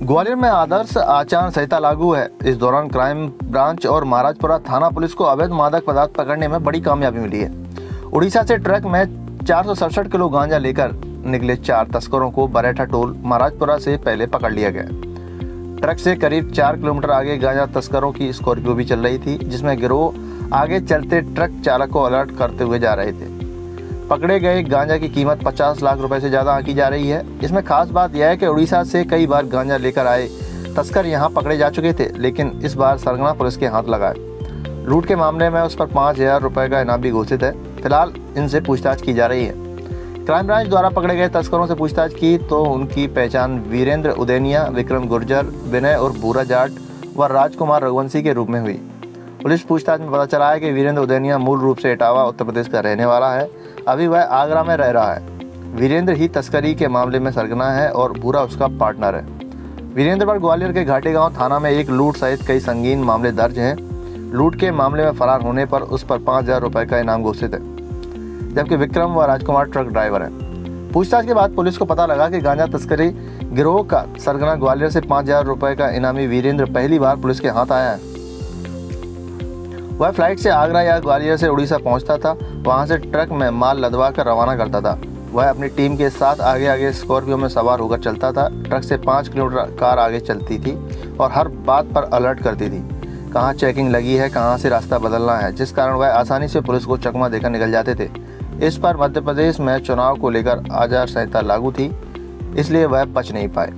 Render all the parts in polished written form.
ग्वालियर में आदर्श आचार संहिता लागू है। इस दौरान क्राइम ब्रांच और महाराजपुरा थाना पुलिस को अवैध मादक पदार्थ पकड़ने में बड़ी कामयाबी मिली है। उड़ीसा से ट्रक में 467 किलो गांजा लेकर निकले 4 तस्करों को बरेठा टोल महाराजपुरा से पहले पकड़ लिया गया। ट्रक से करीब 4 किलोमीटर आगे गांजा तस्करों की स्कॉर्पियो भी चल रही थी, जिसमें गिरोह आगे चलते ट्रक चालक को अलर्ट करते हुए जा रहे थे। पकड़े गए गांजा की कीमत 50 लाख रुपए से ज़्यादा आंकी जा रही है। इसमें खास बात यह है कि उड़ीसा से कई बार गांजा लेकर आए तस्कर यहां पकड़े जा चुके थे, लेकिन इस बार सरगना पुलिस के हाथ लगा है। लूट के मामले में उस पर 5000 रुपए का इनाम भी घोषित है। फिलहाल इनसे पूछताछ की जा रही है। क्राइम ब्रांच द्वारा पकड़े गए तस्करों से पूछताछ की तो उनकी पहचान वीरेंद्र उदेनिया, विक्रम गुर्जर, विनय और भूरा जाट व राजकुमार रघुवंशी के रूप में हुई। पुलिस पूछताछ में पता चला है कि वीरेंद्र उदेनिया मूल रूप से इटावा उत्तर प्रदेश का रहने वाला है। अभी वह आगरा में रह रहा है। वीरेंद्र ही तस्करी के मामले में सरगना है और भूरा उसका पार्टनर है। वीरेंद्र पर ग्वालियर के घाटी गांव थाना में एक लूट सहित कई संगीन मामले दर्ज हैं। लूट के मामले में फरार होने पर उस पर 5000 रुपए का इनाम घोषित है, जबकि विक्रम व राजकुमार ट्रक ड्राइवर हैं। पूछताछ के बाद पुलिस को पता लगा कि गांजा तस्करी गिरोह का सरगना ग्वालियर से 5000 रुपए का इनामी वीरेंद्र पहली बार पुलिस के हाथ आया है। वह फ्लाइट से आगरा या ग्वालियर से उड़ीसा पहुंचता था, वहां से ट्रक में माल लदवा कर रवाना करता था। वह अपनी टीम के साथ आगे आगे स्कॉर्पियो में सवार होकर चलता था। ट्रक से 5 किलोमीटर कार आगे चलती थी और हर बात पर अलर्ट करती थी, कहाँ चेकिंग लगी है, कहाँ से रास्ता बदलना है, जिस कारण वह आसानी से पुलिस को चकमा देकर निकल जाते थे। इस पर मध्य प्रदेश में चुनाव को लेकर आचार संहिता लागू थी, इसलिए वह बच नहीं पाए।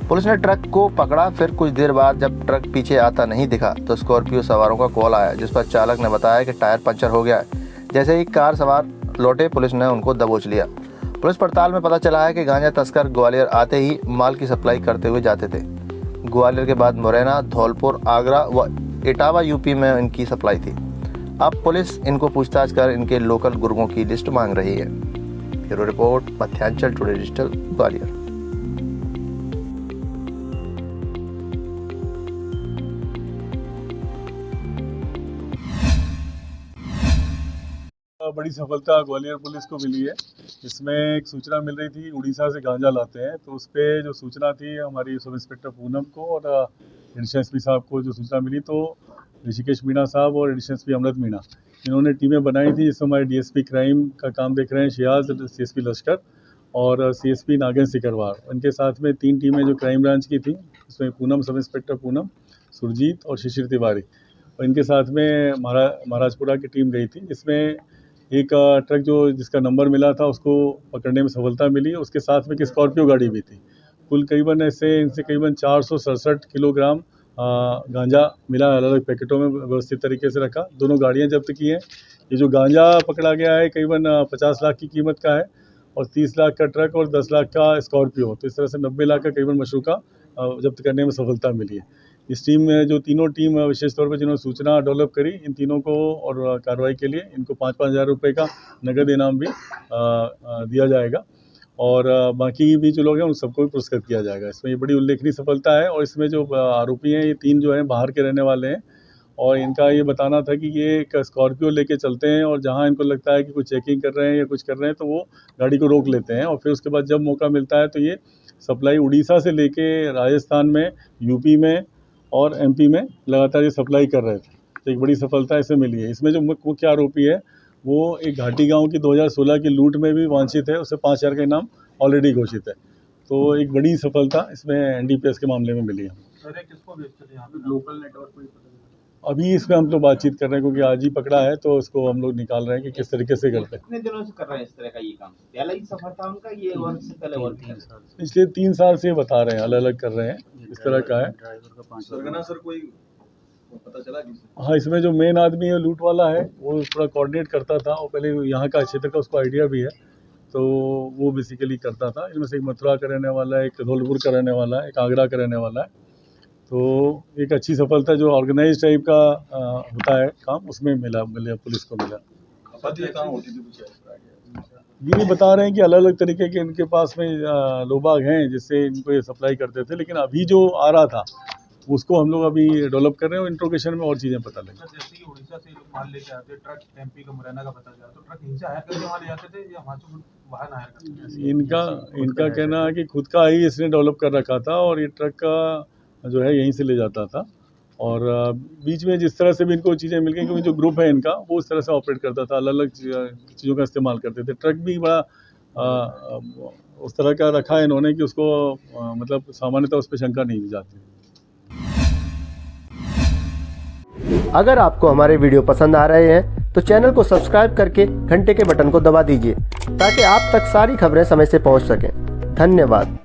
पुलिस ने ट्रक को पकड़ा। फिर कुछ देर बाद जब ट्रक पीछे आता नहीं दिखा तो स्कॉर्पियो सवारों का कॉल आया, जिस पर चालक ने बताया कि टायर पंचर हो गया है। जैसे ही कार सवार लौटे, पुलिस ने उनको दबोच लिया। पुलिस पड़ताल में पता चला है कि गांजा तस्कर ग्वालियर आते ही माल की सप्लाई करते हुए जाते थे। ग्वालियर के बाद मुरैना, धौलपुर, आगरा व इटावा यूपी में इनकी सप्लाई थी। अब पुलिस इनको पूछताछ कर इनके लोकल गुर्गों की लिस्ट मांग रही है। Bureau report, Madhyanchal today digital, Gwalior. बड़ी सफलता ग्वालियर पुलिस को मिली है। इसमें एक सूचना मिल रही थी, उड़ीसा से गांजा लाते हैं, तो उस पर जो सूचना थी हमारी सब इंस्पेक्टर पूनम को और एडिशनल एसपी साहब को जो सूचना मिली, तो ऋषिकेश मीणा साहब और एडिशनल एसपी अमृत मीणा, इन्होंने टीमें बनाई थी। जिसमें हमारे डीएसपी क्राइम का काम देख रहे हैं शियाज, सीएसपी लश्कर और सीएसपी नागेंद्र सिकरवार। उनके साथ में 3 टीमें जो क्राइम ब्रांच की थी, उसमें पूनम, सब इंस्पेक्टर पूनम, सुरजीत और शिशिर तिवारी, और इनके साथ में महाराजपुरा की टीम गई थी। जिसमें एक ट्रक जिसका नंबर मिला था उसको पकड़ने में सफलता मिली। उसके साथ में एक स्कॉर्पियो गाड़ी भी थी। कुल करीबन इनसे करीबन 467 किलोग्राम गांजा मिला, अलग अलग पैकेटों में व्यवस्थित तरीके से रखा। दोनों गाड़ियां जब्त की हैं। ये जो गांजा पकड़ा गया है करीबन 50 लाख की कीमत का है और 30 लाख का ट्रक और 10 लाख का स्कॉर्पियो, तो इस तरह से 90 लाख का करीबन मशरूका जब्त करने में सफलता मिली है। इस टीम में जो तीनों टीम विशेष तौर पर जिन्होंने सूचना डेवलप करी, इन तीनों को और कार्रवाई के लिए इनको 5-5 हज़ार रुपये का नगद इनाम भी दिया जाएगा और बाकी भी जो लोग हैं उन सबको भी पुरस्कृत किया जाएगा। इसमें ये बड़ी उल्लेखनीय सफलता है और इसमें जो आरोपी हैं ये 3 जो हैं बाहर के रहने वाले हैं और इनका ये बताना था कि ये एक स्कॉर्पियो लेके चलते हैं और जहाँ इनको लगता है कि कुछ चेकिंग कर रहे हैं या कुछ कर रहे हैं तो वो गाड़ी को रोक लेते हैं और फिर उसके बाद जब मौका मिलता है तो ये सप्लाई उड़ीसा से लेके राजस्थान में, यूपी में और एमपी में लगातार ये सप्लाई कर रहे थे। तो एक बड़ी सफलता इसे मिली है। इसमें जो मुख्य आरोपी है वो एक घाटी गांव की 2016 की लूट में भी वांछित है, उसे 5000 का इनाम ऑलरेडी घोषित है। तो एक बड़ी सफलता इसमें एनडीपीएस के मामले में मिली है। सर किसको बेचते थे यहाँ पे, लोकल नेटवर्क को ही पता नहीं? अभी इसमें हम लोग बातचीत कर रहे हैं क्योंकि आज ही पकड़ा है, तो इसको हम लोग निकाल रहे हैं कि किस तरीके से करते हैं। कितने दिनों से कर रहे हैं इस तरह का ये काम? पहला ही सफर था उनका, ये वर्क से पहले वर्क था? पिछले 3 साल से बता रहे हैं, अलग अलग कर रहे हैं, इस तरह का है। सरगना सर कोई पता चला? हाँ, इसमें जो मेन आदमी है लूट वाला है वो थोड़ा कोऑर्डिनेट करता था और पहले यहाँ का क्षेत्र का उसको आइडिया भी है, तो वो बेसिकली करता था। इनमें से एक मथुरा का रहने वाला है, एक धौलपुर का रहने वाला है, एक आगरा का रहने वाला है। तो एक अच्छी सफलता जो ऑर्गेनाइज टाइप का होता है काम, उसमें मिला पुलिस को मिला। ये बता रहे हैं कि अलग अलग तरीके के इनके पास में लोग बाग हैं जिससे इनको ये सप्लाई करते थे, लेकिन अभी जो आ रहा था उसको हम लोग अभी डेवलप कर रहे हैं और इंट्रोगेशन में और चीज़ें पता लगी। जैसे कि उड़ीसा से लोग माल लेके आते हैं, ट्रक एमपी का मुरैना का पता चला, तो ट्रक इनसे हायर करके वहाँ ले जाते थे या वहाँ से वाहन हायर करते थे? इनका कहना है कि खुद का ही इसने डेवलप कर रखा था और ये ट्रक का जो है यहीं से ले जाता था और बीच में जिस तरह से भी इनको चीज़ें मिल गई क्योंकि जो ग्रुप है इनका वो उस तरह से ऑपरेट करता था, अलग अलग चीज़ों का इस्तेमाल करते थे। ट्रक भी बड़ा उस तरह का रखा है इन्होंने कि उसको मतलब सामान्यतः उस पर शंका नहीं जाती। अगर आपको हमारे वीडियो पसंद आ रहे हैं तो चैनल को सब्सक्राइब करके घंटे के बटन को दबा दीजिए ताकि आप तक सारी खबरें समय से पहुंच सकें। धन्यवाद।